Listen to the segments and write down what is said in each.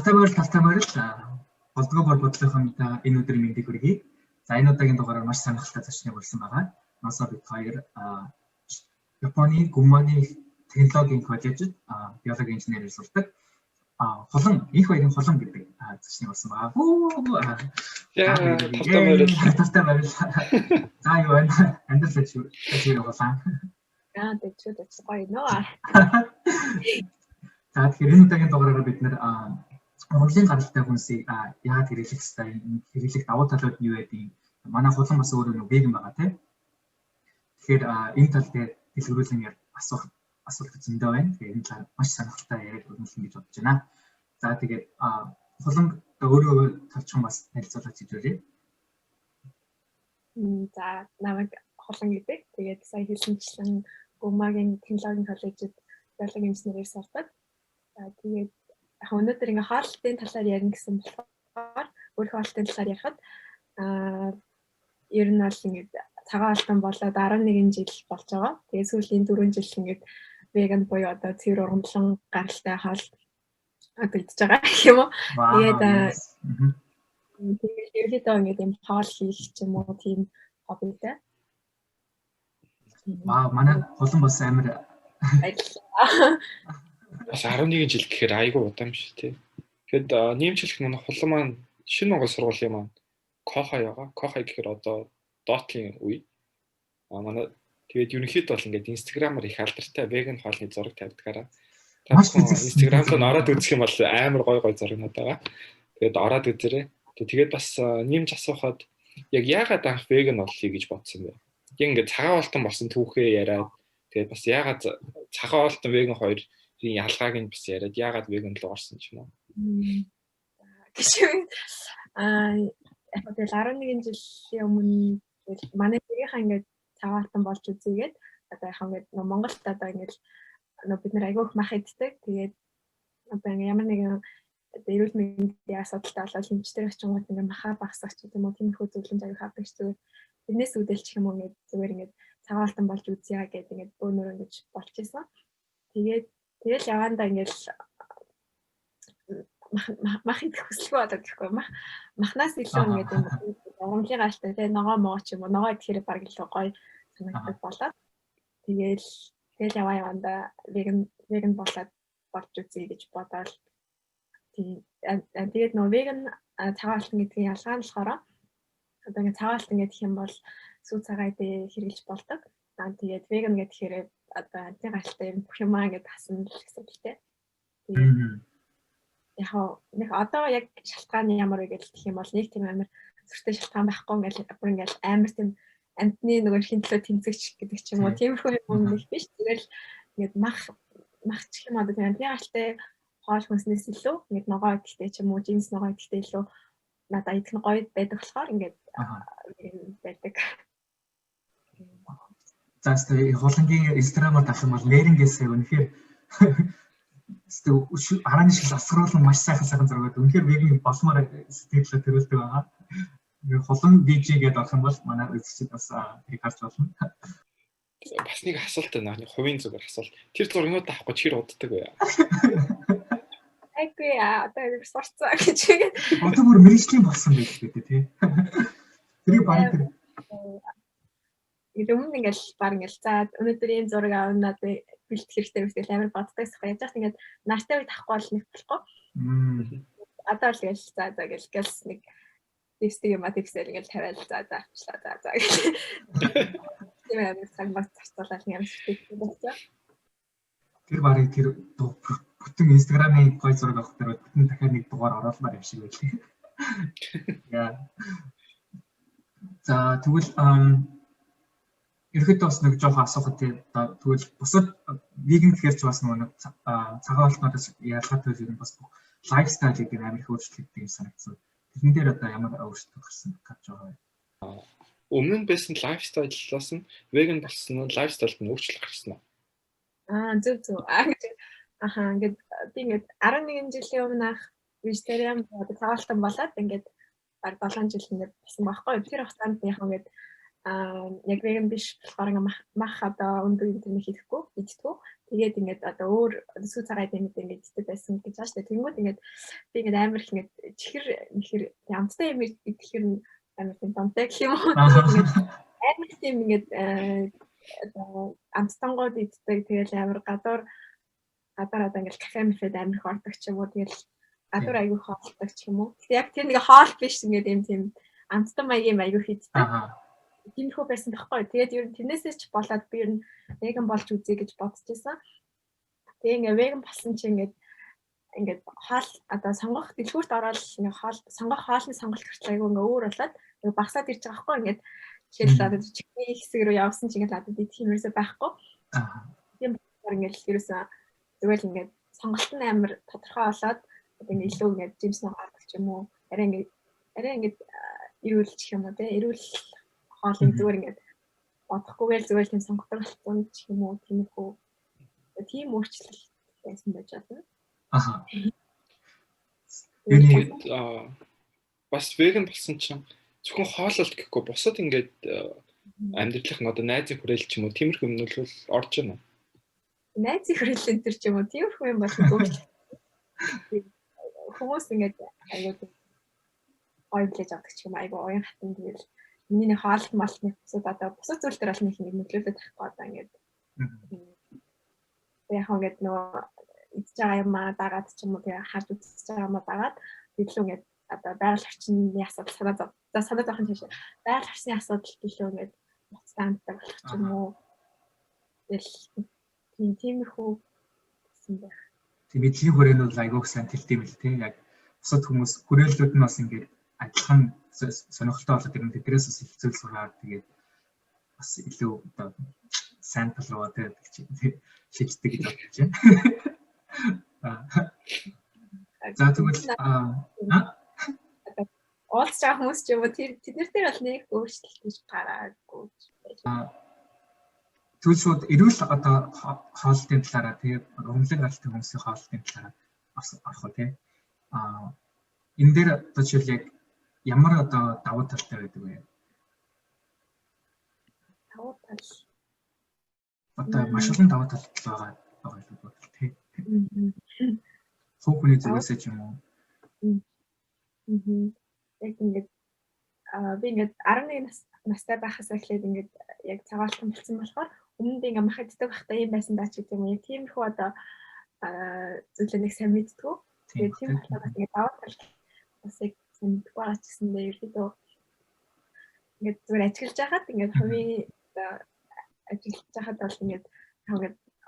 Талтай морил болдгоо бор бодлогынхаа энэ өдрийн мэндийг хүргэе. За энэ удаагийн дугаараар маш сонирхолтой зочныг болсон байгаа. Ноосоо бид хоёр Японы Гуммагийн технологийн коллежид биологи инженерээр сурдаг. Холон их баярын холон гэдэг зочныг болсон байгаа. Талтай морил. За юу байна? Амьдрал ажил болоо. Тэчүүд гоё нөө. За тэгэхээр энэ удаагийн дугаараар бид нэр урлагийн гаралтай хүнсийг яагаад хэрэглэх ёстой, хэрэглэх давуу талууд юу байдгийг манай хулан бас өөрөө нэг веган байгаа тийм. Тэгэхээр энэ тал дээр дэлгэрүүлэн асуулт зөндөө байна. Тэгэхээр энэ талаар маш сонирхолтой яриад өрнүүлнэ гэж бодож байна. За тэгээд хулан өөрөө талчхан бас танилцуулж хэлүүлье. За намайг хулан гэдэг. Тэгээд сая хэлсэнчлэн Гуммагийн технологийн коллежид биологи инженерээр сурдаг. За тэгээд өнөөдөр ингээ хаалтын талаар ярих гэсэн болохоор өөрийнхөө хаалтын талаар ярихад ер нь бол ингээ цагаан хаалтан болоод 11 жил болж байгаа. Тэгээд сүүлийн 4 жил ингээ веган буюу одоо цэвэр ургамлан гаралтай хаалт идж байгаа юм уу. Тэгээд ерөөдөө ингээ юм хоол хийх ч юм уу тийм хоббитэй. Манай хулан бас амар бас 11 жил гэхээр айгүй удаан шүү тий. Тэгэхэд нэмжлэх манай хулан маань шинэ Монгол сургуулийн маань Кохай байгаа. Кохай гэхээр одоо Dot-ийн үе. Манай тэгээд ерөнхийдөө бол ингээд Instagram-аар их алдартай веган хоолны зураг тавьдагаараа. Instagram-д ороод үзэх юм бол амар гой зурагнууд байгаа. Тэгээд ороод үзээрэй. Тэгээд бас нэмж асуухад яг яагаад анх веган болъё гэж бодсон бэ? Яг ингээд цагаан уултан болсон түүхээ яриад тэгээд бас яагаад цагаан уултан веган хоёрын ялгааг нь бас яриад яагаад веган руу орсон ч юм уу. Гэшгүй яг тэгэл 11 жилийн өмнө манай гэрийнхаа ингээд цагаан уултан болж үзээгээд одоо яг ингээд Монголд одоо ингээд бид нар айгүйх мах иддэг. Тэгээд одоо ямар нэгэн эрүүл мэндийн асуудалтай болоод хэмжтэй очингууд ингээд махаа багсах ч юм уу тиймэрхүү зүйлэн аяг хавдаг зүгээр. Тэрнээс үүдэлчих юм уу ингээд зүгээр ингээд цагаан уултан болж үзье гэдэг ингээд бөөнөр ингэж болж исэн. Тэгэл явандаа ингээд мах идэх хүсэлгүй болоод гэхгүй махнаас илүү ингээд юм ургамлын гаалтай тий ногоо моо ч юм уу ногоо идэхээр баг илүү гоё санагддаг болоод тэгэл явандаа веган болоод болж үзье гэж бодоод тэгээд нөө веган цагаан алтан гэдгийн ялгаа нь болохоор одоо ингээд цагаан алтан гэх юм бол сүү цагаа идэ хэрэглэж болдог. Тэгээд веган гэхээр одоо анти галтай юм бүх юмаа ингээд хасна л гэсэн үг тийм. Яг нэг одоо яг шалтгаан ямар вэ гэж гэх юм бол нэг тийм амар зүрхтэй шалтгаан байхгүй ингээд амар тийм амтны нөгөө хин төлөө тэмцэгч гэдэг ч юм уу тиймэрхүү юм нэг биш. Зүгээр л ингээд мах ч юм одоо тийм анти галтай хоол хүнснээс илүү ингээд ногоо идэхтэй ч юм уу жинс ногоо идэхтэй илүү надад идэх нь гоё байдаг болохоор ингээд байдаг. За хулангийн Instagram-аар авах юм бол нэрнгээсээ үнэхээр арааны шиг асгаруулсан маш сайхан зураг. Үнэхээр веган болмоор сэтгэлээ төрүүлдэг байгаа. Хулан VG гэдэг авах юм бол манай үзэгчид бас тэрийг харж болно. Бас нэг асуулт байна. Хувийн зүгээр асуулт. Тэр зургнууд авахгүй чир уддаг вэ? Айгүй одоо сурцсан гэж үгээд. Одоо бүр мэрэгжлийн болсон байх гэдэг тий. Тэрийг баг тэр өмнө ингээл баг ингээл за өнөөдөр ийм зураг авнаад бэлтгэх хэрэгтэй гэсэн амар боддогс хаа. Яаж ч ингээд нартай үед авахгүй бол нэг болохгүй. Одоо л ингээл за гэл нэг текстийг юм текстээр ингээл тавиал за авчлаа за гэх. Тийм амар цаг баг зарцуулаад юм шиг байна. Тэр барыг тэр бүтэн Instagram-ийн гой зураг авах дээр бүтэн дахиад нэг дугаар оруулмаар юм шиг байлээ. Яа. За тэгвэл ерөөдөө бас нэг жоохон асуухад тэгвэл бусад веган гэхэр ч бас нэг цагаан уултнаас ялгаатай зүйл нь бас лайфстайл гэдэг амар их өөрчлөлттэй юм санагдсан. Тэрэн дээр одоо ямар өөрчлөлт гарсан гэж байгаа вэ? Өмнө нь байсан лайфстайлаас нь веган болсон нь лайфстайлд нь өөрчлөлт гарсан уу? Зөв. Ингээд би ингээд 11 жилийн өмнө vegetarian цагаан уултан болоод ингээд баг 7 жил ингээд болсон байхгүй. Тэр хугацаанд яг ингээд яг веган биш болохоор мах одоо өндөр интернет хийхгүй идтгүү. Тэгээд ингээд одоо өөр сүү цагаад ингээд иддэг байсан гэж байна шүү дээ. Тэнгүүд ингээд би ингээд амар их ингээд чихэр амттай юм идэхэр амар тийм донтой гэх юм уу. Амар тийм ингээд одоо амттангууд иддэг. Тэгэл амар гадуур одоо ингээд кафе мэфэд амар их ордог ч юм уу. Тэгэл гадуур аягүй хоолдог ч юм уу. Тэг яг тэр нэг хоол биш ингээд юм тийм амттай маягийн аягүй хийддэг. Тиймэрхүү байсан байхгүй. Тэгээд ер нь тэрнээсээ ч болоод би ер нь веган болж үзье гэж бодчихсон. Тэгээ ингээ веган болсон чи ингээд хоол одоо сонгох дэлгүүрт ороод ингээ хоол сонгох хоолны сонголт хүртэл айгүй ингээ өөр болоод ингээ багасаад ирж байгаа байхгүй. Ингээд жишээлбэл одоо чихний хэсэг рүү явсан чи ингээд одоо би тийм ерөөсөй байхгүй. Тийм болохоор ингээд ерөөсөө зүгээр л ингээд сонголт нь амар тодорхой болоод ингээ илүү ингээ жимс ногоордог ч юм уу. Арай ингээд ирүүлчих юм уу те. Ирүүл хоолыг зүгээр ингээд бодохгүйгээр зүгээр тийм сонгодог болсон ч юм уу. Тиймэрхүү тийм өөрчлөлт байсан байж байна. Тэгээд бас веган болсон чинь зөвхөн хооллолт гэхгүй бусад ингээд амьдралын одоо найзын хүрээлэл ч юм уу тиймэрхүү юм бол орж байна. Найзын хүрээлэл төр ч юм уу тиймэрхүү юм болов хүмүүс ингээд аягүй ойлж авдаг ч юм айгүй уян хатан тэгэл миний хоолт малны бусад одоо бусад зүйл төр бол нэг нөлөөлөд тахгүй одоо ингээд яг ингээд нөгөө идж байгаа юм аа дагаад ч юм уу тэгээ харж үзэж байгаа юм аа дагаад илүү ингээд одоо байгаль орчны асуудал санаа зовхон тийш байгаль орчны асуудал илүү ингээд буцтай амтдаг болох ч юм уу тэгэл тиймэрхүү гэсэн байх. Тийм эдлийн хүрээнд бол айгуух сайн тэлдэм л тийм яг бусад хүмүүс хүрээллүүд нь бас ингээд адилхан сонирхолтой болоод ирэн тэдрээс бас их зүйл сураад тэгээд бас илүү одоо сайн тал руу тэгээд шийддэг гэж бодож байна. За тэгвэл Олж байгаа хүмүүс ч юм уу тэд нар дээр бол нэг өөрчлөлт гэж гараагүй байж байна. Тэгвэл шууд эрүүл одоо хоолтын талаараа тэгээд хөнгөлөг гаралтай хүмүүсийн хоолтын талаараа орох уу тийм. Энэ дээр одоо жишээл яг ямар одоо давуу талтай байдаг вэ? Давуу тал. Одоо маш олон давуу тал байгаа гэж бодлоо тийм. Хүүхний зүгээс ч юм уу. Яг ингээд би ингээд 11 настай байхаас эхлээд ингээд яг цагаалтан болсон болохоор өмнө нь ингээд мах иддэг байхдаа юм байсан даа ч гэдэг юм. Яг тиймэрхүү одоо зүйлээ нэг сайн мэдтгүү. Тэгээд тийм болохоор ингээд давуу тал бас яг мэдгүй байгаа ч гэсэндээ ерөөдөө ингээд зүгээр ажиглаж байхад ингээд хувийн ажиглаж байхад бол ингээд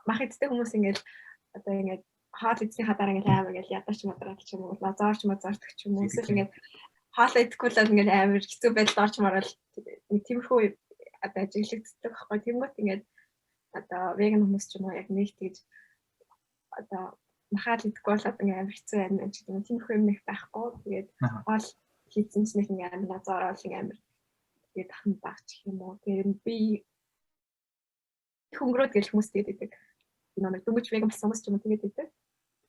мах иддэг хүмүүс ингээд одоо ингээд хоол идсний хадаар ингээд амар ингээд ядарч мадраад ч юм уу лазаарч мазаардаг ч юм уу эсвэл ингээд хоол идэхгүй л ингээд амар хэцүү байдалд орж мараад тиймэрхүү одоо ажиглагддаг байхгүй. Тэнгүүт ингээд одоо веган хүмүүс ч юм уу яг нэг тэгж одоо махаад идэхгүй болоод ингээд амар хэцүү юм ч гэдэг юм. Тиймэрхүү юм нэг байхгүй. Тэгээд хоол хийсэн ч нэг ингээд амар лазаараа ингээд амар тэгээд ахын багч юм уу. Тэгээд би хөнгөрөөд гэл хүмүүс тэгээд идэг. Нэг дөнгөж веган болсон хүмүүс ч юм уу тэгээд идэг.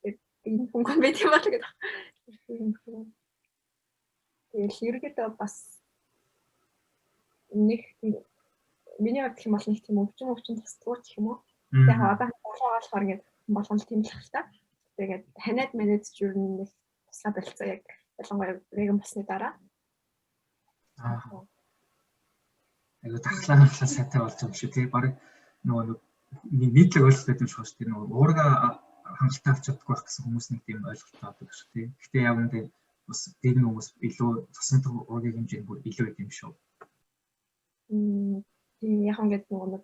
Тэгээд энэ хөнгөн байт юм байна гэдэг. Тэгээд ерөөдөө бас нэг миний хувьд хэм бол нэг тийм өвчин тусдгууч юм уу. Тэгээд одоо болохоор ингээд болгон тийм л хальтаа. Тэгээд ханиад манайд ч юу нэг тусгай болцоо яг ялангуяа веган болсны дараа. Айгуу тахлаа сайтай болж байгаа юм шиг тий. Бараг нөгөө нийтлэг ойлголт гэдэг юм шиг шүү дээ. Нөгөө уурга хангалттай авч чаддаг байх гэсэн хүмүүс нэг тийм ойлголт авдаг шүү тий. Гэхдээ яг үндэ бас веган хүмүүс илүү цусандаг уургийн хэмжээ бүр илүү байд юм шүү. Яг ингээд нөгөө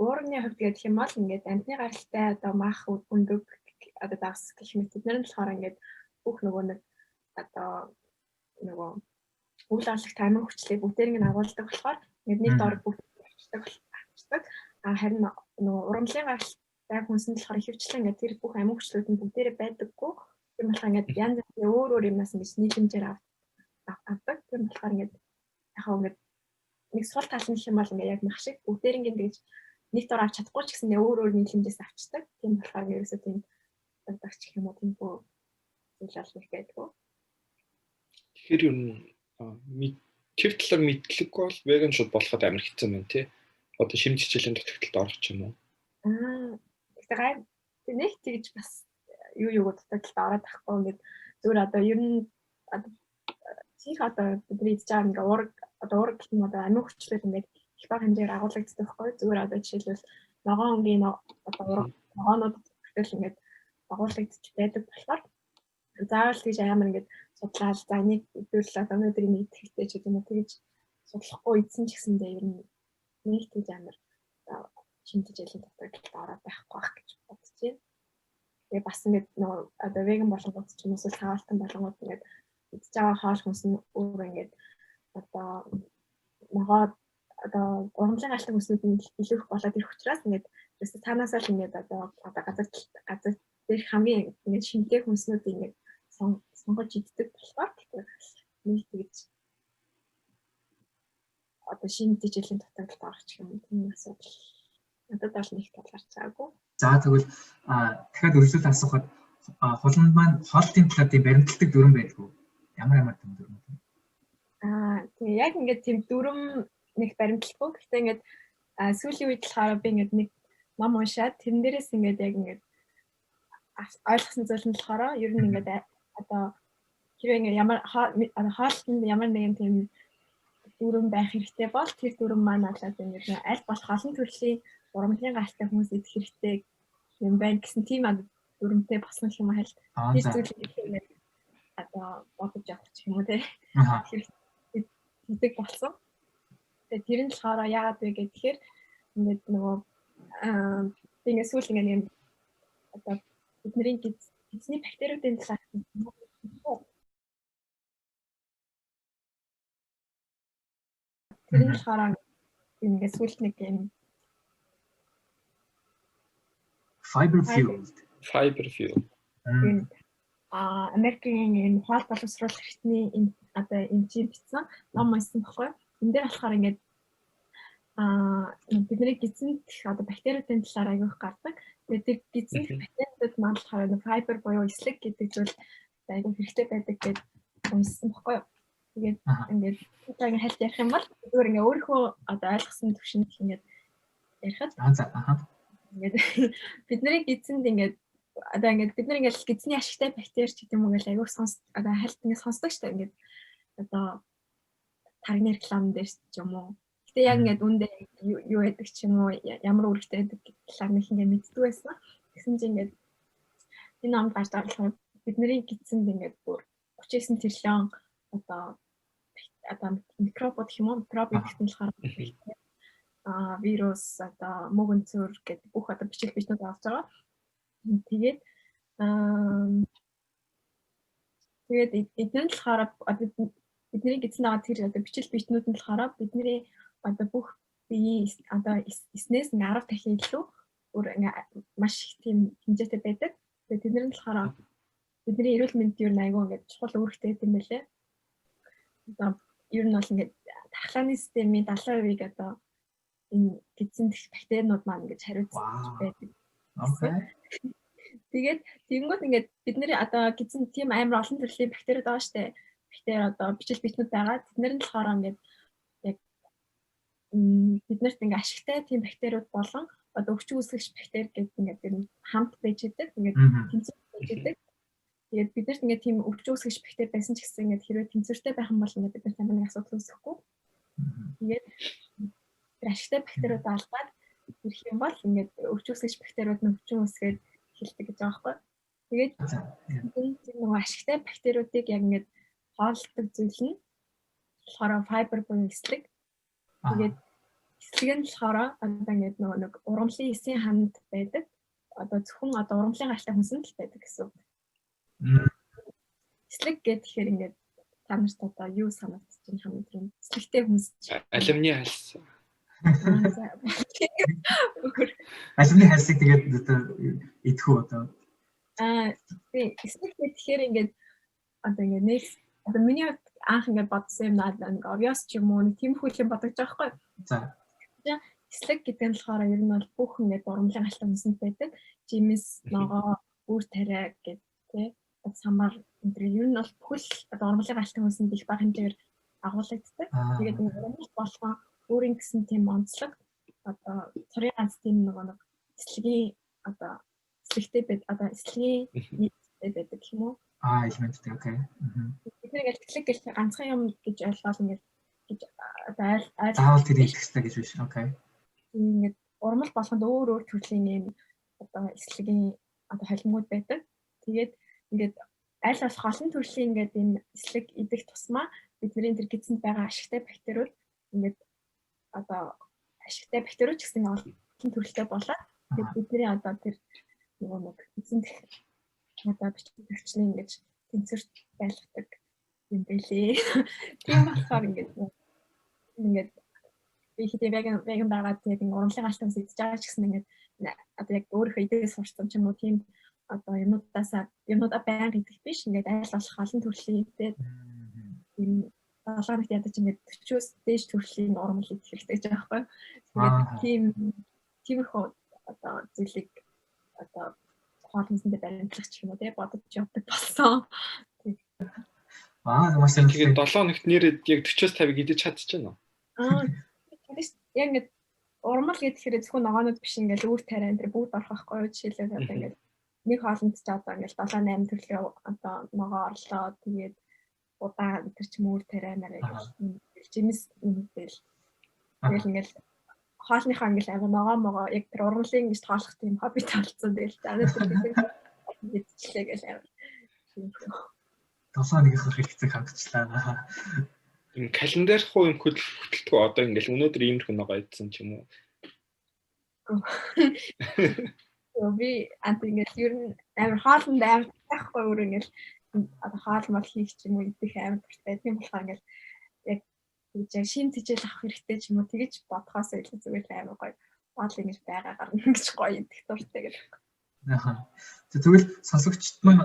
уурганы хувьд гэх юм бол ингээд амтны гаралтай одоо мах өндөг одоо дагс гэх мэт тэднэр нь болохоор ингээд бүх нөгөө нэг одоо нөгөө үйл ажиллагт амин хүчлийг бүгдээр нь агуулдаг болохоор ингээд нэг дор бүгд авчдаг. Харин нөгөө урамлын гаралтай хүнсэнд болохоор ихэвчлэн ингээд тэр бүх амин хүчлүүд нь бүгдээрээ байдаггүй. Тийм болохоор ингээд янз бүрийн өөр юмнаас ингэж нийлэмжээр авдаг. Тийм болохоор ингээд яхаа ингээд нэг сул тал нь хэм бол ингээд яг мах шиг бүгдээр ингээд тэгж нэг дор авч чадахгүй ч гэсэн өөр нийлэмжээс авчдаг. Тийм болохоор ерөөсөө тийм дагч гэх юм уу тийм бүх зүйл аль байдгүй. Тэгэхээр юу тэр талаар мэдлэггүй бол веган шууд болоход амар хэцүү байна тий. Одоо шимт хичээлийн дутагталд орох ч юм уу. Тэгтээ нэг тэгж бас юу дутагдaltaа ороод тахгүй ингээд зүгээр одоо ер нь чих одоо бидний хийж байгаа ингээ ураг гэх юм одоо амин хүчлэл ингээд их бага хэмжээгээр агуулгаддаг байхгүй зүгээр одоо жишээлбэл ногоон өнгийн одоо ураг ногоонууд гэтэл ингээд агуулгадж байдаг болохоор заавал тийж амар ингээд судлаад за нэг хэдүүл одоо өнөөдрийн нэг хэрэгтэй ч гэдэг юм уу тэгж судлахгүй ийдсэн ч гэсэндээ ер нь нэг тийж амар шинжлэх хөгжлийн дутагдaltaа ороод байхгүй байх гэж бодож байна. Тэгээ бас ингээд нөгөө одоо веган болонгууд ч юм уу эсвэл хаалтан болонгууд ингээд идж байгаа хоол хүнс нь өөр ингээд одоо ногоо одоо ургамлын галт хүнснүүд нь илүү их болоод ирэх учраас ингээд ерөөсөө цаанаасаа л ингээд одоо газар дээрх хамгийн ингээд шинэтэй хүнснүүд ингээд сонгож иддэг болохоор нэг тэгж одоо шинэтэй жилийн дутагдaltaа орох гэх юм тийм асуудал надад бол нэг талаарч байгаагүй. За тэгвэл дахиад өргөжлөлт асуухад хулганд маань хоолтын талаадын баримтлагдаг дүрэн байдгүй. Ямар тийм дүрэн вэ? Тэгээ яг ингээд тийм дүрэн нэг баримтлаггүй. Гэхдээ ингээд сүүлийн үед болохоор би ингээд нэг ном уншаад тэрэн дээрээс ингээд яг ингээд ойлгосон зүйл нь болохоор ер нь ингээд одоо хэрвээ ингээд ямар хоолтонд ямар нэгэн тийм дүрэн байх хэрэгтэй бол тэр дүрэн маань болоод ингээд аль болох олон төрлийн ургамлын галтай хүмүүс идэх хэрэгтэй юм байна гэсэн тийм дүрмтэй болсон юм аа. Тэр зүйлийг ингээд одоо бодож явах ч юм уу те. Хийдэг болсон. Тэгээ тэр нь болохоор яагаад вэ гэхээр ингээд нөгөө ингээд сүүл ингээд одоо бидний эзний бактериудын талаар тэр нь болохоор ингээд сүүл нэг юм fiber fuel. Америкийн энэ хоол боловсруулах хэрэгтний энэ одоо эмчийн бичсэн ном байсан баггүй. Энд дээр болохоор ингээд бидний гидсэнд одоо бактериудын талаар аягүй их гардаг. Тэгээд тэр гидсэнд бактериудад маань болохоор fiber буюу эслэг гэдэг зүйл аягүй хэрэгтэй байдаг гэж уншсан баггүй. Тэгээд ингээд цагаан хальт ярих юм бол зүгээр ингээд өөрийнхөө одоо ойлгосон төвшөнд ингээд ярихад ингээд бидний гидсэнд ингээд одоо ингээд бид нар ингээд гидсний ашигтай бактери ч гэдэг юм уу гэж аягүй одоо хальт ингээд сонсдог шүү дээ ингээд одоо таргны реклам дээр ч юм уу. Гэтэ яг ингээд үндэ юу яадаг ч юм уу ямар үүрэгтэй байдаг талаар нэг ингээд мэддэг байсан. Тэгсэн чинь ингээд энэ ном гарч байгаа бидний гидсэнд ингээд бүр 39 тэрлэн одоо микробууд гэх юм уу микроб гэдэг нь болохоор вирус одоо мөгөнцөр гэдэг бүх одоо бичил бичнүүд авч байгаа. Тэгээд эдгээр нь болохоор бидний гидсэнд байгаа тэр одоо бичил бичнүүд нь болохоор бидний одоо бүх биеийн одоо эснээс 10 дахин илүү өөр маш их тийм хэмжээтэй байдаг. Тэгээд тэдгээр нь болохоор бидний эрүүл мэндийн юу айгүй ингээд чухал үүрэгтэй юм байлээ. Одоо ер нь бол ингээд тархлааны системийн 70%-ийг одоо энэ гидсэнд бактериуд маань ингэж хариуцж байдаг. Тэгээд тэгэнгүүт ингээд бид нэр одоо гидсэнд тийм амар олон төрлийн бактериуд байгаа штэ. Бактери одоо бичил бичнүүд байгаа. Тэднэр нь болохоор ингээд яг биднэрт ингээд ашигтай тийм бактериуд болон одоо өвчин үүсгэгч бактери гэдэг ингээд тэр хамт байж идэг. Ингээд тэнцвэр байж идэг. Тэгээд биднэрт ингээд тийм өвчин үүсгэгч бактери байсан ч гэсэн ингээд хэрвээ тэнцвэртэй байх юм бол ингээд бид нар ямар нэг асуудал үүсэхгүй. Тэгээд тэр ашигтай бактериуд алгаад ирэх юм бол ингээд өвчин үүсгэгч бактериуд нь өвчин үүсгээд эхэлдэг гэж байгаа байхгүй. Тэгээд энэ нөгөө ашигтай бактериудыг яг ингээд хооллдог зүйл нь болохоор fiber буюу эслэг. Тэгээд эслэг нь болохоор одоо ингээд нөгөө нэг ургамлын эсийн ханд байдаг. Одоо зөвхөн одоо ургамлын галтай хүнсэнд л байдаг гэсэн үг. Эслэг гэхээр ингээд та нарт одоо юу санагдаж байна хамгийн түрүүнд? Эслэгтэй хүнс. Алюминий хальс. Алюминий хальсыг тэгээд идэх үү одоо? Тийм эслэг гэхээр ингээд одоо ингээд нэг одоо миний анх ингээд бодсон юм надад нэг obvious ч юм уу нэг тийм хүлээн бодож байгаа байхгүй. За. Эслэг гэдэг нь болохоор ер нь бол бүх ингээд ургамлын галтай хүнсэнд байдаг. Жимс, ногоо, үр тариа гэдэг тий. Самар энэ ер нь бол бүхэл одоо ургамлын галтай хүнсэнд их бага хэмжээгээр агуулгаддаг. Тэгээд ургамл болгон өөрийн гэсэн тийм онцлог одоо цорын ганц тийм нэг эслэгийн одоо эслэгтэй байд одоо эслэгийн нийттэй байдаг гэх юм уу? Элементтэй окей. Бид нэг эслэг гэж ганцхан юм гэж ойлгоод ингээд гэж одоо айл заавал тэр хэлэх хэрэгтэй гэж биш. Окей. ингээд урмал болгонд өөр төрлийн юм одоо эслэгийн одоо холимгууд байдаг. Тэгээд ингээд аль болох олон төрлийн ингээд энэ эслэг идэх тусмаа бидний тэр гидсэнд байгаа ашигтай бактериуд ингээд одоо ашигтай бактериуд гэсэн олон төрөлтэй болоод тэгээд бидний одоо тэр нэг гидсэнд одоо бичигчний ингэж тэнцвэрт байлгадаг юм байлээ. Тийм болохоор ингээд би хэдий веган байгаа тэгээд урлагийн алтан идэж байгаа ч гэсэн ингээд одоо яг өөрөө идээс сурсан ч юм уу тийм одоо юмудаа байнга идэх биш ингээд айл болох олон төрлийн идээд энэ долооногт ядаж ингээд 40-оос дээш төрлийн урмал идэх хэрэгтэй гэж байгаа байхгүй. Тэгээд тиймэрхүү одоо зүйлийг одоо хоолнысэндээ баримтлах ч юм уу тий бодож явдаг болсон. Маш тэгээд 7 хоногт нэрээд яг 40-оос 50-ыг идэж чадчихна уу? Яг ингээд урмал гэдэг хэрэг зөвхөн ногоонод биш ингээд үүр тариа энэ бүгд орох байхгүй юу? Жишээлбэл одоо ингээд нэг хоолнд ч одоо ингээд 7-8 төрлийн одоо ногоо орлоо тэгээд удаан тэр ч мөр тариа нарыг жимс нэгдэл тэгэл ингээд хоолныхаа ингээд ага ногоо яг тэр урмлын гэж тоолох тийм хобби талцсан тэгэл дараа тэр мэдчихлээ гэж амар. 7-1-ийн хэрэгцээг хангацлаа. Энэ календар хуу юм хөтөлтгөө одоо ингээл өнөөдөр иймэрхүү ногоо идсэн ч юм уу. Би антингээл ер нь амар хоолнд амар тахгүй өөр ингээл одоо хоол мал хийх ч юм уу идэх амар дуртай. Тийм болохоор ингээл яг яг шин тэжээл авах хэрэгтэй ч юм уу тэгэж бодхоос илүү зүгээр амар гоё хоол ингэж байгаа гарна гэж гоё идэх дуртай гэдэг. Тэгвэл сонсогчд маань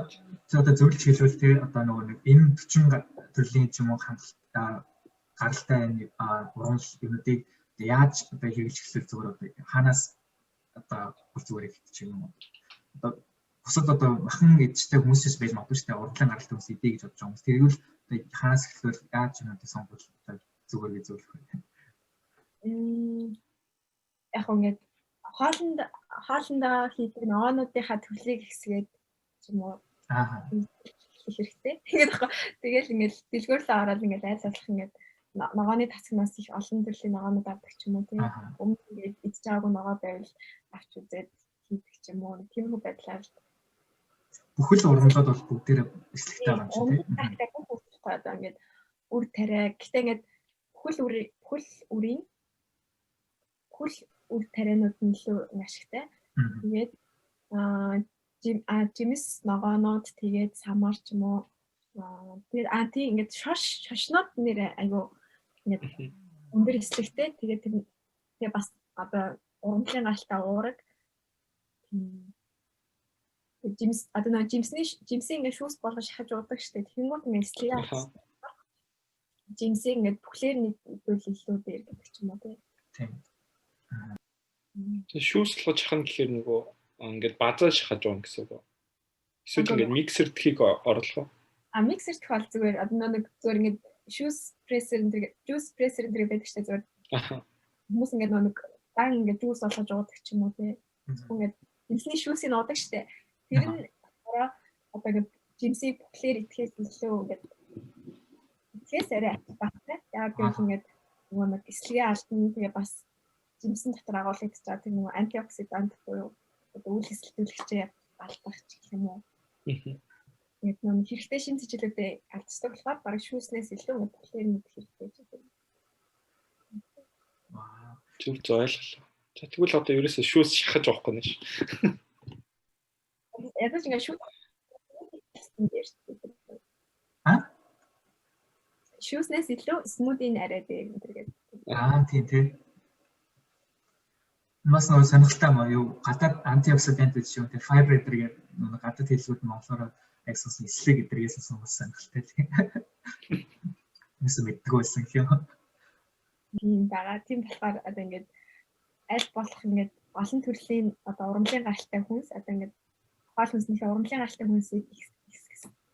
одоо зөвлөж хэлвэл тий одоо нөгөө нэг энэ 40 төрлийн ч юм уу гаралтай урмал юмнуудыг яаж одоо хэрэглэж эхлэх зүгээр одоо хаанаас одоо бүр зүгээр их юм уу одоо бусад одоо махан эджтэй хүмүүсээс байж магадгүй шүү дээ урдлын гаралтай хүмүүс идэ гэж бодож байгаа хүмүүс тэргүүл одоо хаанаас эхлэвэл яаж юмнуудыг сонгох зүгээр гэж зөвлөх вэ? Яг ингээд хоолндоо хийдэг ногоонуудынхаа төрлийг хэсгээд ч юм уу хэрэгтэй. Тэгэл ингээд дэлгүүрлээ ороод ингээд айл болох ингээд ногооны тасгнаас их олон төрлийн ногоонууд авдаг ч юм уу тийм. Өмнө ингээд идж байгаагүй ногоо байвал авч үзээд хийдэг ч юм уу. Тиймэрхүү байдлаар бүхэл урмлууд бол бүгдээрээ эслэгтэй байгаа юм шиг тийм. Одоо ингээд үр тариа гэхдээ ингээд бүхэл үр тарианууд нь илүү ашигтай. Тэгээд жимс ногоонууд тэгээд самар ч юм уу. Тэгээд тийм ингээд шошнууд нэр айгу ингээд өндөр эслэгтэй. Тэгээд тэр бас одоо урмлын галтаа уураг жимс одоо жимсийн ингээд шүүс болгож шахаж уудаг штеп. Тэнгууд ингээд эслэгээ авах. Жимсийн ингээд бүхлээр нийлүүл илүү дээр гэдэг ч юм уу тийм. Шүүслэж хахна гэхээр нөгөө ингээд базаа шахаж байгаа гэсэн үг. Эсвэл ингээд миксер тхийг орлоо. Миксер тхийг бол зүгээр одоо нэг зүгээр ингээд juice presser энэ байдаг штеп зүгээр. Хүмүүс ингээд нэг дан ингээд juice болгож уудаг ч юм уу тийм. Ингээд жимсний шүүсийг уудаг штеп. Тэр нь одоо ингээд жимсийн бүхлээр итгэхээс илүү ингээд итгэхээс арай баттай. Яг гэвэл ингээд нөгөө нэг эслэгээ алдна тэгээ бас жимсэн дотор агуулгад чад тэр нөгөө антиоксидант буюу үйл хэсэлтүүлэгчээ алдах гэх юм уу. Яг нөгөө хэрэгтэй шин тэжээлүүдэд алдчихдаг болохоор бараг шүүснээс илүү бүхлээр нь хэрэгтэй гэж байна. Зөв ойлголоо. За тэгвэл одоо ерөөсөө шүүс шахаж авахгүй нэ. Яг л ингээд шүүснээс илүү смуудийн арай дээр гэдэг. Тийм. Маш нэг сонирхолтой маа юу гадаад антиоксидант гэж юм те файбер гэдэг нэг гадаад хэллэгүүд монголоор эксос эслэг гэдэгээс сонирхолтой тийм. Нэсэ мэддэг байсан юм. Тийм байгаа. Тийм болохоор одоо ингээд аль болох ингээд олон төрлийн одоо урмлын гаралтай хүнс одоо ингээд хоол хүнснийхээ урмлын гаралтай хүнсийг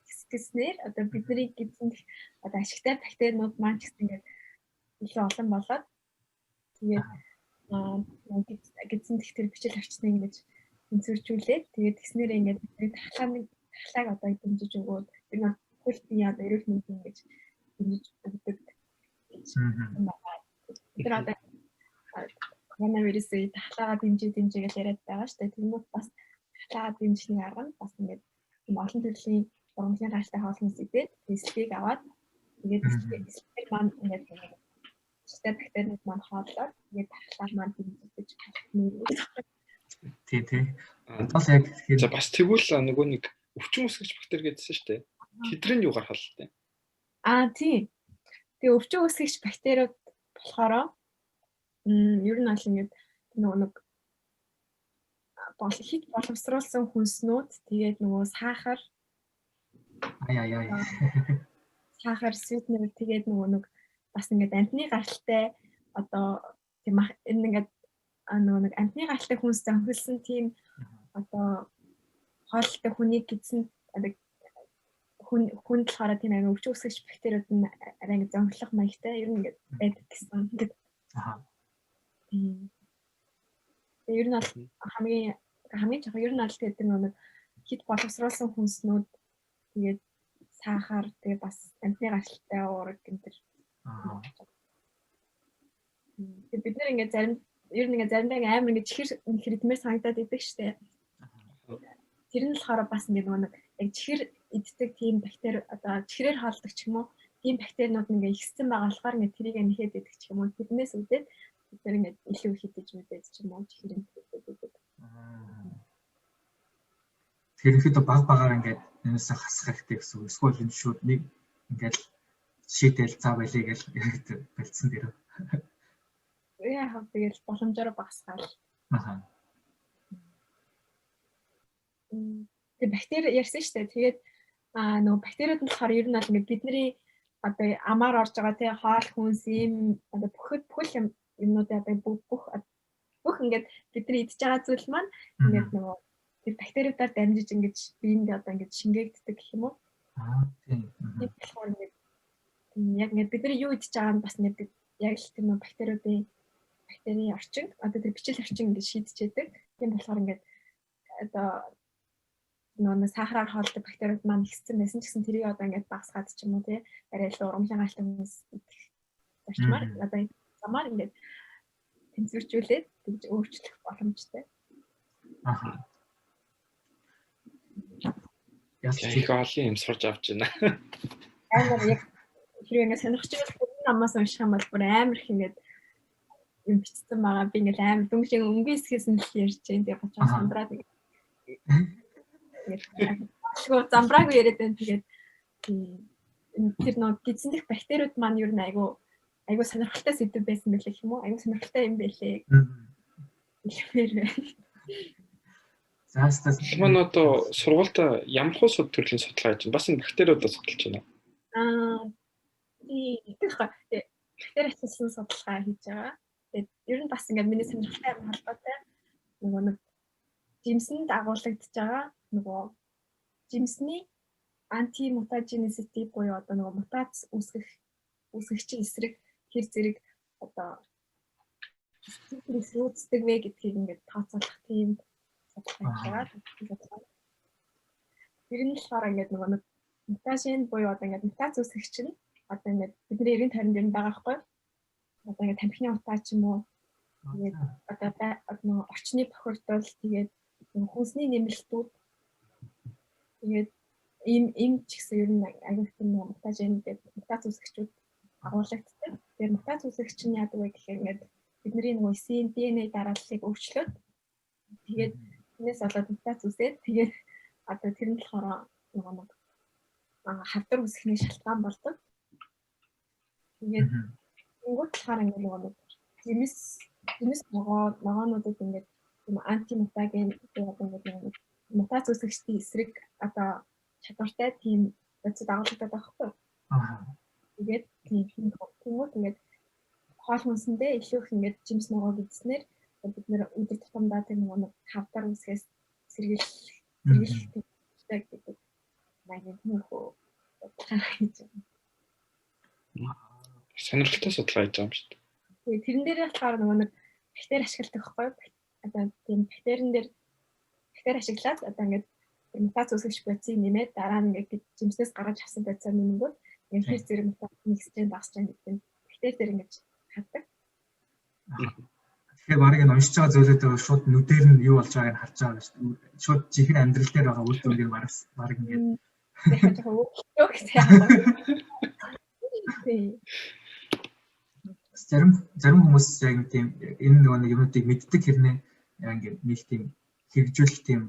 хэсгэснээр одоо бидний гидсэнд одоо ашигтай бактериуд маань ч гэсэн ингээд илүү олон болоод тэгээд гидсэнд их тэр бичил авчнаа ингэж тэнцвэржүүлээд тэгээд тэгснээр ингээд тахлааг одоо дэмжиж өгөөд бид нар хөл бие одоо эрүүл мэндийн ингэж дэмжиж өгдөг. Тэр одоо коронавирусын тахлаагаа дэмжиж гэж яриад байгаа шүү дээ. Тэгмээ бас тахлаагаа дэмжихний арга нь бас ингээд олон төрлийн ургамлын гаралтай хоолны сэдвээд эслэгийг аваад тэгээд эслэг маань ингээд систем бактериуд маань хооллоод тэгээд тахлаа маань дэмжиж байна. Тий. Бас яг за бас тэгвэл нөгөө нэг өвчин үсгэгч бактери гэдсэн шүү дээ. Тэдрийн юу гарах вэ? Тийм. Тэгээ өвчин үсгэгч бактериуд болохоор ер нь аль ингээд нэг хит боловсруулсан хүнснүүд тэгээд нөгөө сахар сүйтнэр тэгээд нөгөө нэг бас ингээд амтны гаралтай одоо тийм энэ ингээд нөгөө нэг амтны гаралтай хүнс зөнхөлсөн тийм одоо хоолтой хүнийг гэдсэн хүнд болохоор тийм амин өвчин үсгэгч бактериуд нь арай ингээд зөнхлөх маягтай ер нь ингээд байдаг гэсэн ингээд ер нь хамгийн жоо ер нь аль гэдэг нэг хит боловсруулсан хүнснүүд тэгээд сахар тэгээд бас амтны гаралтай уураг гэмтэр. Тэгээд бид нэр ингээд заримдаа амар ингээд чихэр ритмээр санагдаад идэг штэ. Тэр нь болохоор бас ингээд нэг яг чихэр иддэг тийм бактери одоо чихрээр хоолдог ч юм уу тийм бактериуд ингээд ихсэн байгаа болохоор ингээд тэрийг нэхэд идэх ч юм уу тэрнээс үүдээд бид нар ингээд илүү хитэж мэдээд ч юм уу чихрийн иддэг. Тэгэхээр ихэд баг ингээд энэсээ хасах хэрэгтэй гэсэн. Эсвэл энэ шүүд нэг ингээд шийдэл цаа байлээ гэж бэлдсэн дэрв. Яа тэгэл боломжоор багасгаал. Тэгээ бактери ярьсан шүү дээ. Тэгээд нөгөө бактериуд нь болохоор ер нь бол ингээд бидний одоо амаар орж байгаа тий хоол хүнс ийм одоо бүх юмнуудаа одоо бүх ингээд бидний идж байгаа зүйл маань ингээд нөгөө тэр бактериудаар дамжиж ингээд биеинд одоо ингээд шингээгддэг гэх юм уу? Тийм. Тийм болохоор ингээд яг ингээд бидний юу идж байгаа нь бас ингээд яг л тэр нөгөө бактерийн орчин одоо тэр бичил орчин ингээд шийдчихэдэг. Тийм болохоор ингээд одоо нөгөө сахараар хоолдог бактериуд маань ихсэн байсан ч гэсэн тэрийг одоо ингээд багасгаад ч юм уу тий арай илүү ургамлын гаралтай хүмүүс идэх зарчмаар одоо замаар ингээд тэнцвэржүүлээд тэгж өөрчлөх боломжтой. Яг олон юм сурч авч байна. Амар яг хэрвээ ингээд сонирхож байгаа намаас унших юм бол бүр амар их ингээд юм бичсэн байгаа. Би ингээд амар дүнгийн өнгийн хэсгээс нь л ярьж जैन тэгээ гоцоос сандраад тэгээд замбрааг яриад байна. Тэгээд тэр нөө гидсэн дэх бактериуд маань ер нь айгу сонирхолтой сэдв байсан байлээ гэх юм уу? Айгу сонирхолтой юм байлээ. Манай одоо сургуультай ямар хөө төрлийн судалгаа хийж байна? Бас энэ бактериудаа судалж байна. Бактери асуусан судалгаа хийж байгаа. Тэгээд ер нь бас ингээд миний сонирхолтой юм холбоотой нөгөө нэг жимсэнд агуулгадж байгаа нөгөө жимсний антимутагенисити буюу одоо нөгөө мутац үүсгэгчийн эсрэг хэр зэрэг одоо үүсдэг вэ гэдгийг ингээд тооцоолох тийм судалгаа хийж байгаа. Тэр нь болохоор ингээд нөгөө нэг мутаген буюу одоо ингээд мутац үүсгэгч нь одоо ингээд бидний 90 50 дээр байгаа байхгүй юу? Одоо ингээд тамхины утаа ч юм уу тэгээд одоо орчны бохирдол тэгээд хүнсний нэмэлтүүд тэгээд ийм ч гэсэн ер нь агуулгын мутаген гэдэг мутац үүсгэгчүүд агуулгаддаг. Тэгээд мутац үүсгэгч нь яадаг вэ гэхээр ингээд бидний нөгөө эсийн ДНХ дарааллыг өөрчлөөд тэгээд тэрнээс болоод мутац үүсээд тэгээд одоо тэр нь болохоор нөгөө нэг хавдар үүсгэхний шалтгаан болдог. Тэгээд ингүүт болохоор ингээд нөгөө нэг жимс ногоонуудад ингээд антимутаген гэдэг ингээд мутац үүсгэгчдийн эсрэг одоо чадвартай тийм бодисод агуулгадаг байхгүй юу? Тэгээд тийм ингээд хоол хүнсэндээ илүү их ингээд жимс ногоо гэдснээр бид нэр өдөр тутамдаа тэр нэг хавдар үсгээс сэргийлэх гэдэг маягийн нөхөө хийж байна. Сонирхолтой судалгаа хийж байгаа юм шүү дээ. Тэгээд тэрэн дээр болохоор нэг бактери ашигладаг байхгүй юу? Одоо тийм бактерин дээр тэгэхээр ашиглаад одоо ингээд мутац үүсгэж бодсыг нэмээд дараа нь ингээд жимснээс гаргаж авсан байцаа нэмэнгүүт ингээд хэр зэрэг мутац нэгсчэн багсчаа гэдэг нь тэгтээ зэрэг ингэж хаддаг. Тэгэхээр баг энэ уншиж байгаа зүйлүүдээ шууд нүдээр нь юу болж байгааг нь харж байгаа шүү дээ. Шууд жинхэнэ амьдрал дээр байгаа үйл зүйлийг баг ингээд зарим хүмүүс яг тийм энэ нэг юмнуудыг мэддэг хэрнээ ингээд нэг тийм хэрэгжүүлэх тийм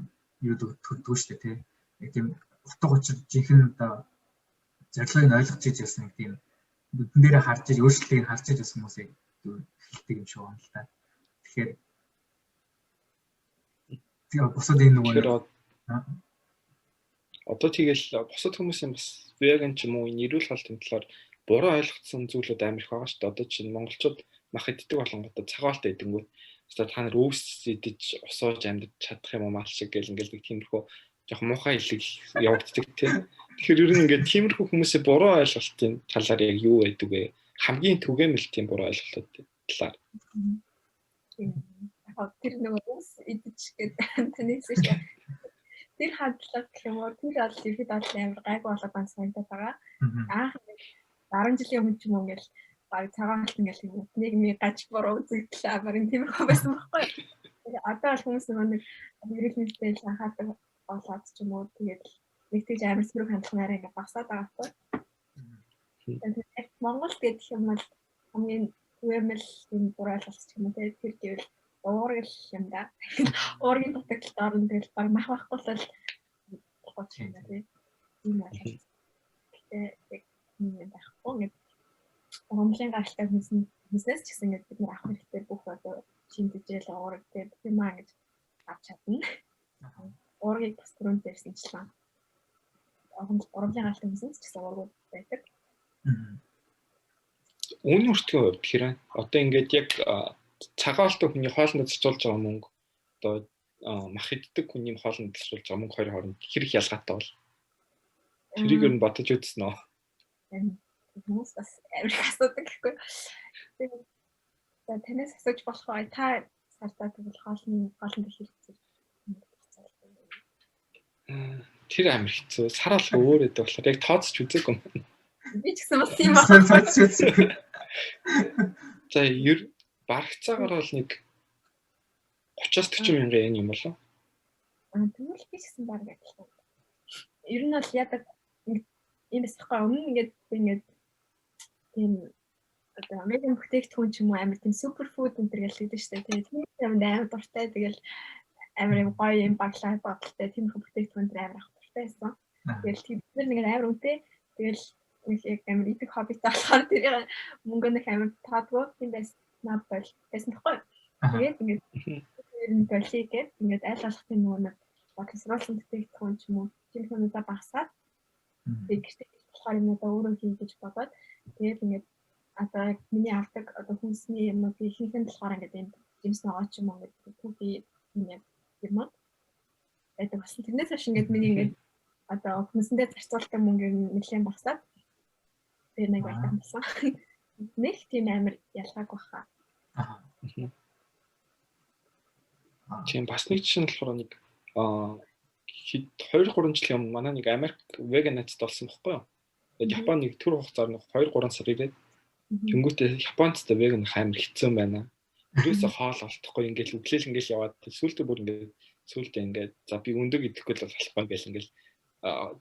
юу төрдгөө шүү дээ тий. Яг тийм утга учир жинхэнэ одоо зорилгыг нь ойлгож иж ясан тийм нүдэн дээрээ харж иж өөрчлөлтийг харж иж ясан хүмүүсийг хэлдэг юм шиг байна л та. Тэгэхээр бусад энэ нөгөө одоо тэгэл бусад хүмүүсийн бас веган ч юм уу нэрүүл халтын талаар буруу ойлгоцсон зүйлүүд амар их байгаа шүү дээ. Одоо чинь монголчууд мах иддэг болгонгодоо цагаалтай идэнгүүт одоо та нар өвс идэж усууж амьд чадах юм уу мал шиг гэл ингээл нэг тиймэрхүү жоох муухай илэг явагддаг тийм. Тэгэхээр ер нь ингээд тиймэрхүү хүмүүсийн буруу ойлголтын талаар яг юу байдаг вэ? Хамгийн түгээмэл тийм буруу ойлголтууд талаар. Тэр нөгөө өвс идэж гэдэг таньсан шүү дээ. Тэр хадлага гэх юм уу тэр бол ихэд бол амар гайгүй болоод байна санагдаад байгаа. Анх 10 жилийн өмнө ч юм уу ингээл баг цагаалт ингээл нэг гаж буруу үзэгдлээ амар тиймэрхүү байсан байхгүй. Тэгээ одоо бол хүмүүс нэг эрүүл мэндтэй анхаардаг болоод ч юм уу тэгээд нэг тийж амар сөрөг хандлагаараа ингээд багасаад байгаа байхгүй. Тэгээд Монгол гэдэг юм бол хамгийн түгээмэл юм буруу ойлголт ч юм уу тэр гэвэл уургал юм да. Уургийн дутагдлалд орно тэгэл баг мах байхгүй л гоц юм да тийм. Энэ ойлголт. Тэгээд юм байхгүй ингээд Монголын гаралтай хүнснээс ч гэсэн ингээд бид нар авах хэрэгтэй бүх одоо шинжижэл уураг гэдэг юм аа гэж авч чадна. Уургийг бас түрүүнд дээрсэнчлээ. Монголын гаралтай хүнснээс ч гэсэн уургууд байдаг. Үүний өртгөө хувьд тэгэхээр одоо ингээд яг цагаалтай хүний хоолнд зарцуулж байгаа мөнгө одоо мах иддэг хүний хоолнд зарцуулж байгаа мөнгө хоёр хооронд хэр их ялгаатай бол тэрийг ер нь бодож үзсэн үү? Хүмүүс бас амар их асуудаг гэхгүй. Тэгээд танаас асууж болох бай та сартаа тэгвэл хоолнд хэрэгтэй. Тэр амар хэцүү. Сар алга өөр өдөө болохоор яг тооцч үзээгүй юм. Би ч гэсэн бас тийм байна. За барагцаагаар бол нэг 30-40 мянган yen юм болоо. Тэгвэл би ч гэсэн баг адилхан. Ер нь бол ядаг юм эсвэл өмнө ингээд тийм одоо Америкийн бүтээгдэхүүн ч юм уу амар тийм суперфуд энэ төр гэлдэг шүү дээ. Тэгээд тийм юмд амар дуртай тэгэл амар юм гоё юм баглаа бодолтой тийм бүтээгдэхүүн төр амар ах дуртай байсан. Тэгэл тийм нэг амар үнэтэй тэгэл нэг яг амар идэх хоббитай болохоор тэр мөнгө нэг амар таадгүй тийм байсан байсан тахгүй. Тэгээд ингээд ер нь болигээд ингээд аль болох тийм нөгөө бодлогосон бүтээгдэхүүн ч юм уу тийм хүмүүсээ багасгаад тэгтэй болохоор юм одоо өөрөө хий гэж бодоод тэгээд ингээд одоо миний авдаг одоо хүнсний юмнууд ихэнх нь болохоор ингээд энэ жимс ногоо ч юм уу ингээд түүхий юм юм. Тэгээд бас тэрнээс хойш ингээд миний ингээд одоо хүнсэндээ зарцуулдаг мөнгөийг нэлээд багасаад тэгээд нэг байлаа болсон. Нэг тийм амар ялгаагүй баха. Тийм бас нэг чинь болохоор нэг 2-3 жилийн өмнө манай нэг Америк веган найзтай болсон байхгүй юу? Тэгээд Японы нэг төр хугацаар нэг 2-3 сар ирээд тэнгуүтээ Японцтой веган амар хэцүү байна. Ерөөсө хоол олдохгүй ингээл өглөөл ингээл яваад сүүлдээ бүр ингээд за би өндөг идэхгүй л болохгүй гэл ингээл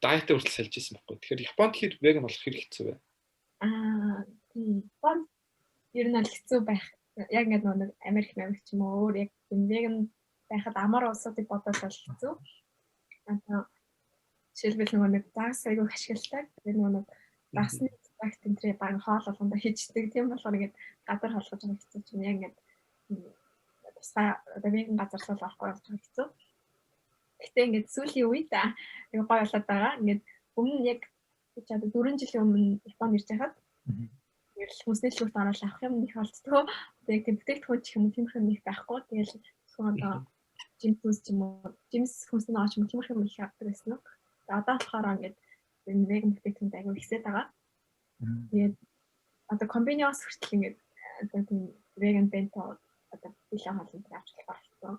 дайетаа хүртэл салж ийсэн байхгүй. Тэгэхээр Японд хэр веган болох хэр хэцүү вэ? Тийм. Ер нь л хэцүү байх. Яг ингээд нэг Америк ч юм уу өөр яг веган байхад амар улсуудыг бодоод бол хэцүү. Жишээлбэл нөгөө нэг загас айгүй ашигладаг. Тэгээд нөгөө засны цагт энэ баг хоол болгондоо хийждэг. Тийм болохоор ингээд газар холгож байгаа хэцүү чинь яг ингээд тусгай одоо веган газар л авахгүй болж байгаа хэцүү. Гэтэ ингээд сүүлийн үед гоё болоод байгаа. Ингээд өмнө яг ч одоо 4 жилийн өмнө Японд ирж байхад тэгэл хүнсний шүүрт ороод авах юм их болцдгоо. Тэгээд тийм бүтээгдэхүүн ч юм уу тийм их нэг байхгүй. Тэгэл одоо жимс ч юм уу жимс хүнсний ногоо ч юм тийм их их авдаг байсан уу. Одоо болохоор ингээд энэ веган бүтээгдэхүүн аягүй ихсээд байгаа. Тэгээд одоо комбиниос хүртэл ингээд одоо тийм веган бенто одоо билээ хоолнд авч болох болсон.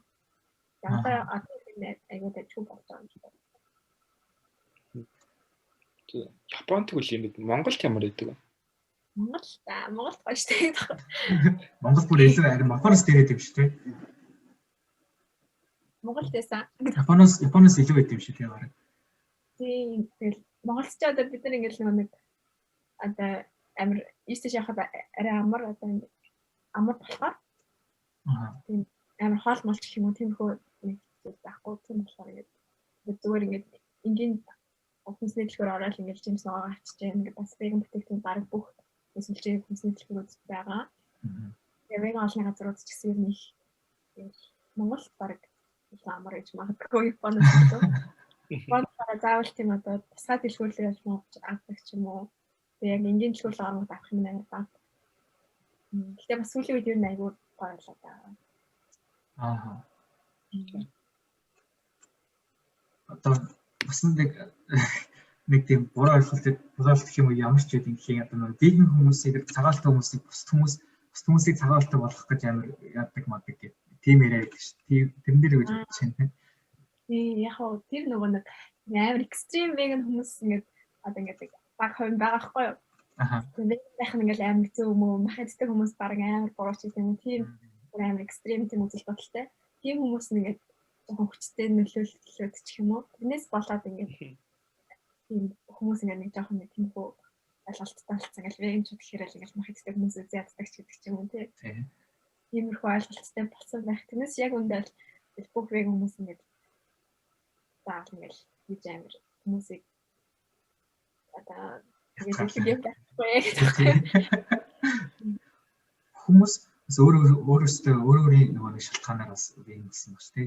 Тэгээд одоо айгуу дэжгүй болж байгаа юм шиг байна. Японд тэгвэл юм бид Монголд ямар байдаг вэ? Монголд гоё штэ. Монгол бүр илүү харин Японоос дээрээд юм шүү дээ. Монголд байсан. Японоос илүү байд юм шиг тийм баг. Тийм тэгэл Монголч одоо бид нар ингээл нэг одоо амар ийстэйш яхад арай амар одоо амар болохоор тийм амар хоол молч гэх юм уу тиймхүү нэг зүйл байхгүй тийм болохоор ингээд зүгээр ингээд энгийн хүнсний дэлгүүр ороод ингээд жимс ногоо авчиж ингээд бас веган бүтээгдэхүүн бараг бүх эсвэл хүнсний дэлгүүрүүд байгаа. Тэгээ веган олны газрууд ч гэсэн юм их Монгол бараг амар гэж магадгүй Японоос шүү. Японоос заавал тийм одоо тусгай дэлгүүрлэр явж авдаг ч юм уу. Тэгээ яг энгийн дэлгүүр орнууд авах юм байна даа. Гэтэ бас сүүлийн үед юу нэг айгүй гоёлоо даа. Аа. Одоо бас нэг тийм буруу ойлголт гэх юм уу ямар ч үеийн хин одоо нэг веган хүмүүсийг цагаалтай хүмүүсийг бус хүмүүсийг цагаалтай болгох гэж амар яадаг мадаг гэх тийм яриа байдаг шүү. Тэрэн дээр гэж бодож байна. Яг хоо тэр нөгөө нэг амар экстрим веган хүмүүс ингээд одоо ингээд баг хувь байгаа хгүй юу? Тэгээд байх нь ингээд амар хэцүү юм уу? Махадтай хүмүүс баг амар буруу ч юм уу? Тийм амар экстрим тийм үзэл бодолтой. Тийм хүмүүс нь ингээд жоохон хүчтэй нөлөөлөлт ч юм уу? Тэрнээс болоод ингээд тийм хүмүүс ингээд нэг жоохон нэг тиймхүү ойлголттой болсон. Ингээд веганчуд гэхээр л ингээд махадтай хүмүүс үзээд яддаг ч гэдэг ч юм уу тий. Иймэрхүү ойлголттой болсон байх. Тэрнээс яг үндэл бүх веган хүмүүс ингээд заавал ингээд хийж амар хүмүүсийг одоо хүмүүс өөрөөсөө өөрийн нэг шалтгаанаар бас веган гэсэн багш тий.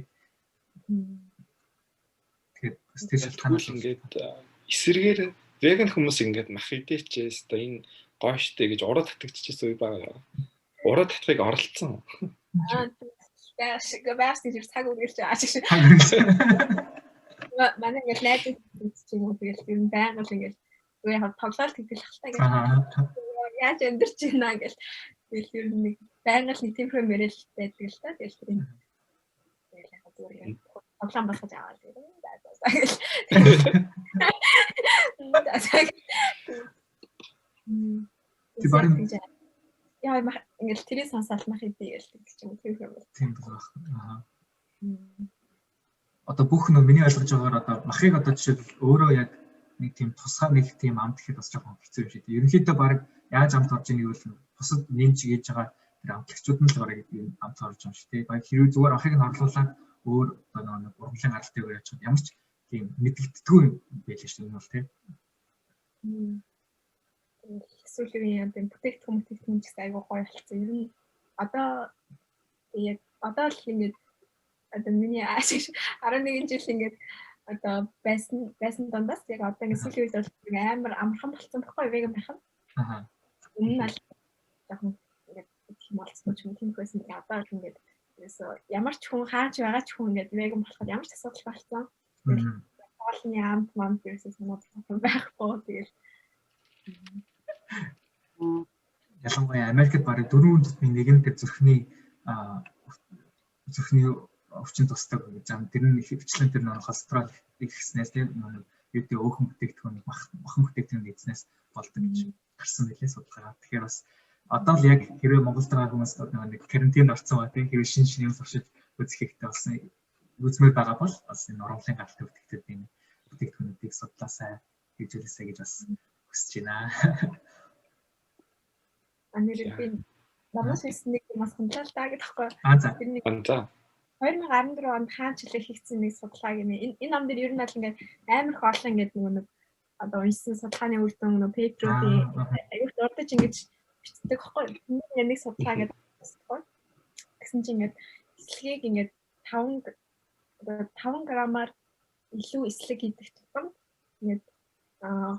Тэгэхээр тэр шалтгаанаар ингээд эсэргээр веган хүмүүс ингээд мах идээчээс одоо энэ гойштэй гэж ураа татагдчихсан үе байгаа. Ураа татахыг оролцсон. Баас гэж цаг үргэлж аашиг. Манай ингээд найз чинь юм тэгэл юм байнга л ингээд үе яг тоглолт хийх хэрэгтэй гэж. Яаж өндөрч байна гэл. Тэгэл ер нь нэг байнга л нэг тиймэрхүү мэрэл байдаг л та. Тэгэл тэр юм. Тэгэл яг зүгээр тоглоом болгож аваад тийм. Ти барин яа ингээд тэрийг сонсоод мах идэе гэдэг ч юм уу тийм юм. Тийм байна. Одоо бүх нөө миний ойлгож байгаагаар одоо махыг одоо жишээл өөрөө яг нэг тийм тусгай нэг тийм амт гэхэд бас жоохон хэцүү юм шиг. Ерөнхийдөө баг яаж амт орж ийн гэвэл бусад нэмж хийж байгаа тэр амтлагчуд нь л баг ийм амт орж байгаа юм шиг тий. Баг хэрвээ зүгээр ахыг нь орлуулаад өөр одоо нэг ургамлын гаралтай өөр яачих ямар ч тийм мэдэгддэггүй байлээ шүү дээ энэ бол тий. Сүүлийн юм бүтээгдэхүүн ч гэсэн айгүй гоё болчихсон. Ер нь одоо яг одоо л ингээд одоо миний 11 жил ингээд одоо байсан дундаас яг одоо ингээд сүүлийн үед бол амар амархан болсон байхгүй веган байх нь. Энэ нь жоохон ингээд хэмэлцсэн ч юм тийм байсан. Одоо ингээд ямар ч хүн хаач байгаа ч хүн ингээд веган болоход ямар ч асуудал болсон. Хоолны амт манд гэсэн санаад байхгүй тэгэл. Ялангуяа Америкт бараг 4/1 тэр зүрхний өвчин тусдаг гэж юм. Тэр нь хөвчлэн тэр нэг холестерол ихснээс тийм нэг юутэй өөхөн бүтээгдэхүүн махан бүтээгдэхүүн эзнээс болдог гэж гарсан байлээ судалгаа. Тэгэхээр бас одоо л яг хэрвээ Монголд байгаа хүмүүс нэг карантинд орсон ба тийм хэрвээ шинэ юм туршиж үзэх хэрэгтэй болсон үзмээр байгаа бол бас энэ ургамлын гаралтай бүтээгдэхүүн бүтээгдэхүүнүүдийг судлаасай хийжүүлээсэй гэж бас хүсэж байна. Америк би намаас нэг юм асуумлаа даа гэдэгхгүй. Тэр нэг 2014 онд хаан жилээр хийгдсэн нэг судалгаа гинэ. Энэ ном дээр ер нь бол ингээд амар их олон ингээд нэг одоо уншсан судалгааны үр дүн нөө пейперүүдийн аюул дурдж ингэж бичдэг байхгүй. Нэг судалгаа гэдэг байхгүй. Гэсэн чинь ингээд эслэгийг ингээд 5 граммаар илүү эслэг хийдэг тутам ингээд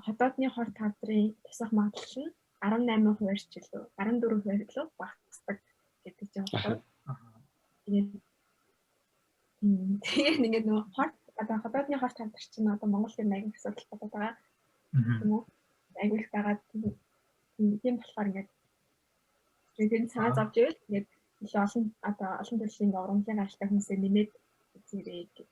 хотоодны хор тавдрын тусах магадлал нь 18% ч илүү 14% илүү багасдаг гэдэг юм байна. Тэгээд ингээд нөгөө хорт одоо хотоодны хор тавдар чинь одоо Монголын аягүй асуудал болоод байгаа. Тийм үү? Аягүй их байгаа. Тийм болохоор ингээд тэгээд цаана завж ивэл ингээд олон одоо олон төрлийн ургамлын гаралтай хүмүүсээ нэмээд үзээрэй гэж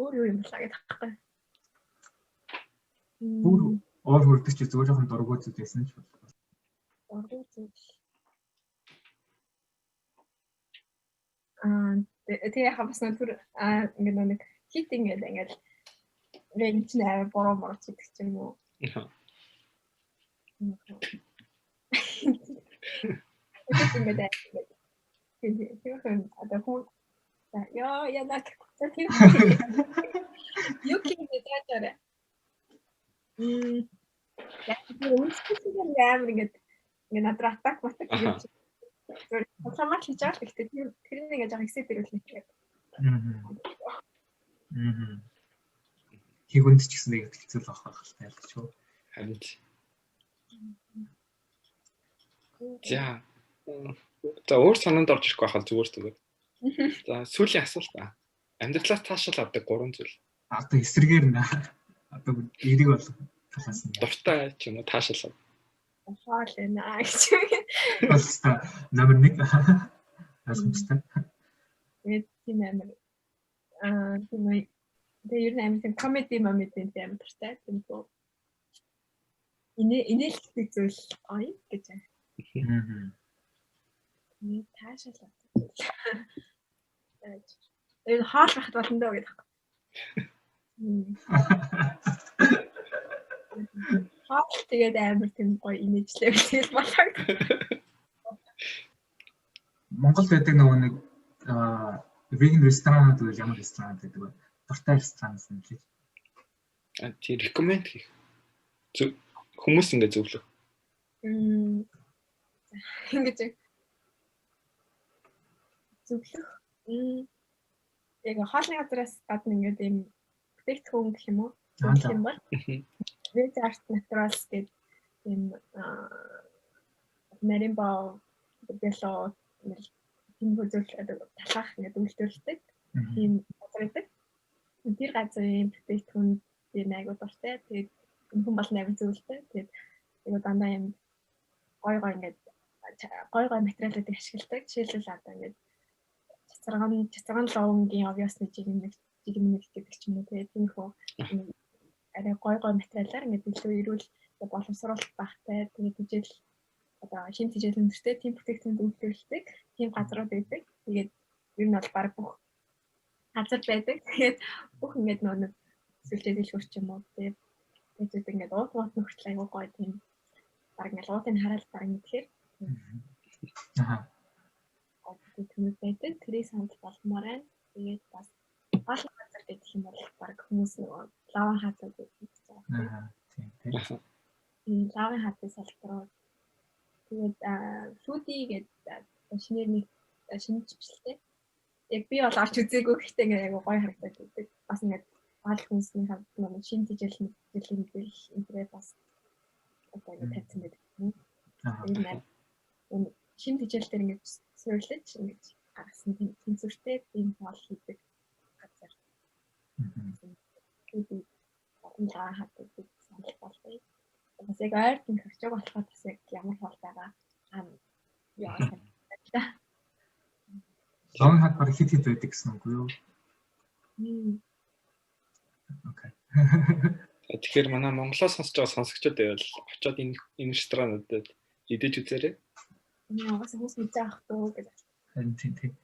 Өөр юу юм болоо гэдэг байхгүй. Бүр уур хүрдэг чи зүгээр жоохон дургуй зүйл байсан ч болно. Дургуй зүйл. Тэгээ хавс натур ингээд нэг хит ингээд энэ чинь аваа бороо морч гэдэг ч юм уу. Тэгээд одоо хүн яа нак юу киний таачаарай. Яг үнэхээр амар ингээд надраа атак батаг гэж. Тэр хамаач хийж байгаа л гэхдээ тэр нэг яг ихсээ төрөл нэг. Хигүнд ч гэсэн нэг хэцүү л авах хэрэгтэй л ч юу. Харин. За. За өөр санаанд орж ирэхгүй байхад зүгээр. За сүүлийн асуулт аа. Амьдралаас таашаал авдаг 3 зүйл. Одоо эсрэгээр нэ. Одоо энийг бол талаас нь. Дуртай ч юм уу таашаал. Таашаал нэ гэж. Баста номер 1. Асуусан. Тийм амар. Тийм тэр амар комеди моментын амар дуртай. Тийм үү. Инээлхтэй зүйл ой гэж. Таашаал. Энэ хаал байхад болно доо гэдэг. Хаал тэгээд амар тийм гоё инээжлээ тэгэл болоо. Монголд байдаг нэг веган ресторанууд бол ямар ресторанууд гэдэг вэ? Дуртай ресторанс юм чи. Тий recommend хийх. Хүмүүс ингэ зөвлөх. Ингэж зөвлөх. Яг хаалны газраас гадна ингээд ийм бүтээгдэхүүн гэх юм уу? Гэх юм бол Veg Art Naturals гэдэг ийм маримба бэло тийм бүзэл талах ингээд үйлдвэрлэдэг. Тийм газар байдаг. Тэр газрын бүтээгдэхүүн би айгуу дуртай. Тэгээд энэ хүн бол айгуу зөвлөлтэй. Тэгээд айгуу дандаа юм гой ингээд гой материалуудыг ашигладаг. Жишээлбэл одоо ингээд цацраган лоонгийн obviously жигнэг гэдэг ч юм уу. Тэгээд тийм хөө арай гой материалаар ингээд илүү эрүүл боловсруулалт багтай. Тэгээд хичээл одоо шин хичээл өндөртэй тийм бүтээгдэхүүн үйлдвэрлэдэг. Тийм газрууд байдаг. Тэгээд ер нь бол баг бүх газар байдаг. Тэгээд бүх ингээд нэг сүлжээ дэлгүүр ч юм уу. Тэгээд ингээд уут нөхцөл айгуу гоё тийм баг ингээд уутын хараал баг гэхээр тийм байдаг. Тэрийг санал болгомоор байна. Тэгээд бас гол газар гэдэг юм бол баг хүмүүс нөгөө лаван хатад гэдэг байна. Тийм. Лаван хатад салбарууд. Тэгээд фуди гэдэг шинээр шинэ чиглэлтэй. Яг би бол авч үзээгүй гэхдээ ингээ айгу гоё харагдаад байдаг. Бас ингээ гол хүнсний хавд нэг шинэ жижигхэн мэдээлэл энтрээ бас одоо ингээ тавьсан байдаг юм. Энэ шинэ жижиглэлээр ингээ суйрлаж ингээ гаргасан тэнцвэртэй тийм хоол хийдэг газар. Тэгээд лаван хатад санал болгоё. Бас яг ойр тийм хөвчөг болохоор бас яг ямар хоол байгаа яа санагдаа. Лаван хат баг хит байдаг гэсэн үг юу? Окей. Тэгэхээр манай Монголоос сонсож байгаа сонсогчдод байвал очиод энэ ресторануудад идэж үзээрэй. Яагаас хүмүүс мэдэж авах дөө гэдэг. Тийм.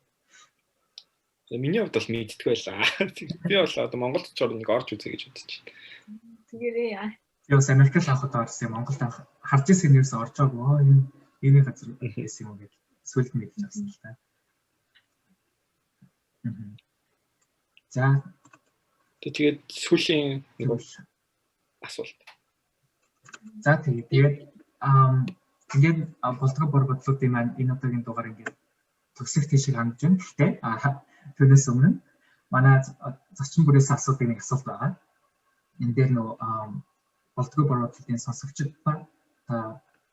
Миний хувьд бол мэддэг байлаа. Би бол одоо Монголд ч нэг орж үзье гэж бодож байна. Тэгээрээ яа. Яс Америкт авахд орсон Монголд харж ирсэн нэрс орчоогүй. Энэ газар байсан юм гэж сүлд мэдэж авсан л та. За. Тэгээд сүүлийн нэг асуулт. За тэгээд ингээд болтгоо бор бодлуудын маань энэ удаагийн дугаар ингээд төгсөх тийшээ хандж байна. Гэхдээ түүнээс өмнө манай зочин бүрээс асуудаг нэг асуулт байгаа. Энэ дээр нөө болтгоо бор бодлуудын сонсогчид ба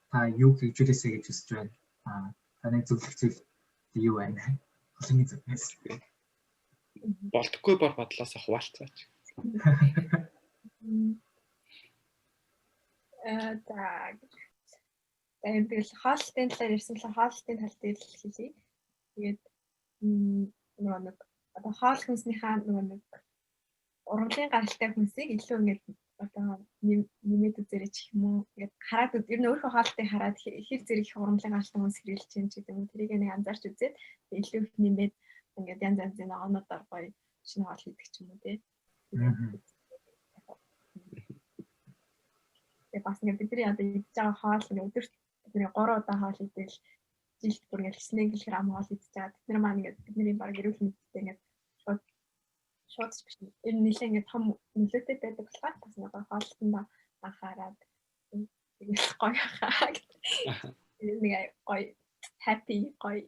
та юу гэж хэлээсэй гэж хүсэж байна. Таны зөвлөх зүйл юу байна? Холын зөвлөс. Болтгоо бор бодлоос хуваалцаач. Тэгээд би хаалтын талаар ирсэн л хаалтын тал дээр хэлье. Тэгээд нэг одоо хоол хүнснийхаа нөгөө нэг ургамлын гаралтай хүнсийг илүү ингээд одоо нэмээд үзэрэй ч юм уу. Ингээд хараад ер нь өөрийнхөө хоолтыг хараад хэр зэрэг их ургамлын гаралтай хүнс хэрэглэж чинь ч гэдэг юм. Тэрийг нэг анзаарч үзээд илүү их нэмээд ингээд янз янзын ногоонуудаар гоё шинэ хоол хийдэг ч юм уу тий. Тэгээ бас ингээд бидний одоо идж байгаа хоол ингээд өдөрт бидний 3 удаа хоол идэл жилд бүр ингээд 9 кг хоол идж байгаа. Бид нар маань ингээд бидний баг эрүүл мэндэд ингээд шууд биш. Энэ нэлээ ингээд том нөлөөтэй байдаг болохоор бас нэг хоолтонд анхаарад тэгэл гоё хаа. Нэг гоё happy гоё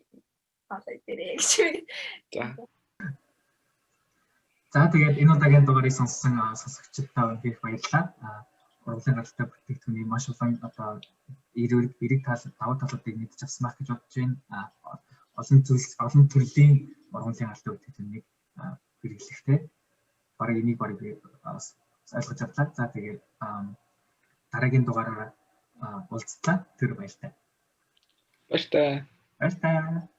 хоолой дээрээ гэж. За тэгээд энэ удаагийн дугаарыг сонссон сонсогчдод их баярлалаа. Ургамлын гаралтай бүтээгдэхүүний маш олон одоо эрэг давуу талуудыг мэдж авсан байх гэж бодож байна. Олон төрлийн ургамлын гаралтай бүтээгдэхүүнийг хэрэглэхтэй. Бараг энийг ойлгож авлаа. За тэгээд дараагийн дугаараараа уулзлаа. Тэр баяртай. Баяртай. Баяртай.